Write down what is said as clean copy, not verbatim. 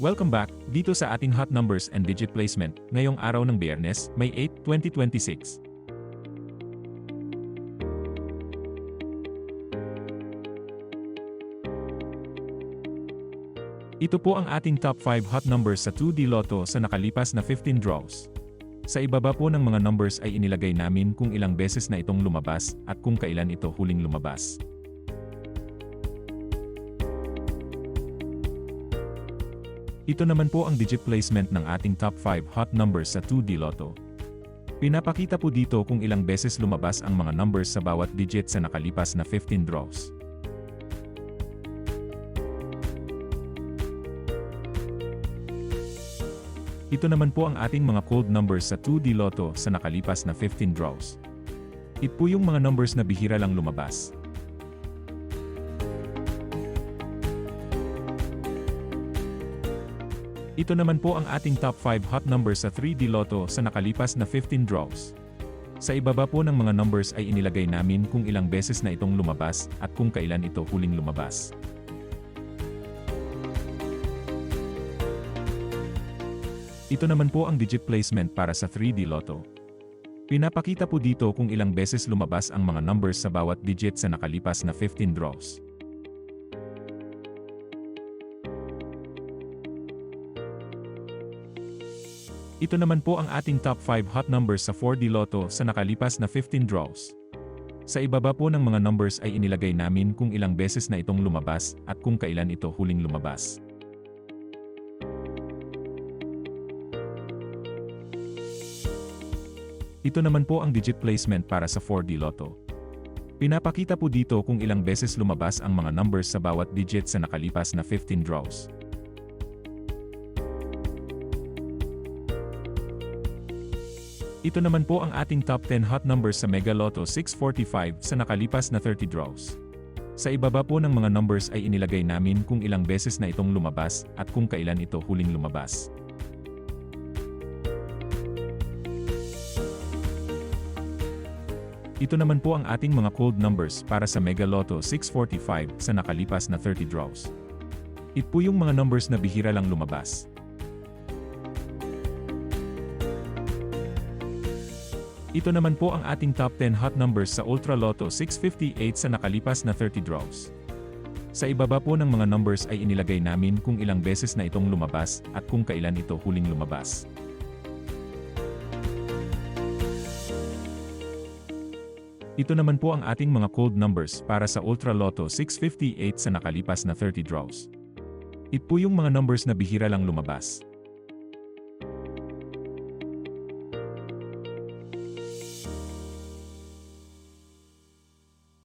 Welcome back, dito sa ating hot numbers and digit placement, ngayong araw ng Biyernes, May 8, 2026. Ito po ang ating top 5 hot numbers sa 2D Lotto sa nakalipas na 15 draws. Sa ibaba po ng mga numbers ay inilagay namin kung ilang beses na itong lumabas at kung kailan ito huling lumabas. Ito naman po ang digit placement ng ating top 5 hot numbers sa 2D Lotto. Pinapakita po dito kung ilang beses lumabas ang mga numbers sa bawat digit sa nakalipas na 15 draws. Ito naman po ang ating mga cold numbers sa 2D Lotto sa nakalipas na 15 draws. Ito po yung mga numbers na bihira lang lumabas. Ito naman po ang ating top 5 hot numbers sa 3D Lotto sa nakalipas na 15 draws. Sa ibaba po ng mga numbers ay inilagay namin kung ilang beses na itong lumabas at kung kailan ito huling lumabas. Ito naman po ang digit placement para sa 3D Lotto. Pinapakita po dito kung ilang beses lumabas ang mga numbers sa bawat digit sa nakalipas na 15 draws. Ito naman po ang ating top 5 hot numbers sa 4D Lotto sa nakalipas na 15 draws. Sa ibaba po ng mga numbers ay inilagay namin kung ilang beses na itong lumabas at kung kailan ito huling lumabas. Ito naman po ang digit placement para sa 4D Lotto. Pinapakita po dito kung ilang beses lumabas ang mga numbers sa bawat digit sa nakalipas na 15 draws. Ito naman po ang ating top 10 hot numbers sa Mega Lotto 645 sa nakalipas na 30 draws. Sa ibaba po ng mga numbers ay inilagay namin kung ilang beses na itong lumabas at kung kailan ito huling lumabas. Ito naman po ang ating mga cold numbers para sa Mega Lotto 645 sa nakalipas na 30 draws. Ito po yung mga numbers na bihira lang lumabas. Ito naman po ang ating top 10 hot numbers sa Ultra Lotto 658 sa nakalipas na 30 draws. Sa ibaba po ng mga numbers ay inilagay namin kung ilang beses na itong lumabas at kung kailan ito huling lumabas. Ito naman po ang ating mga cold numbers para sa Ultra Lotto 658 sa nakalipas na 30 draws. Ito po yung mga numbers na bihira lang lumabas.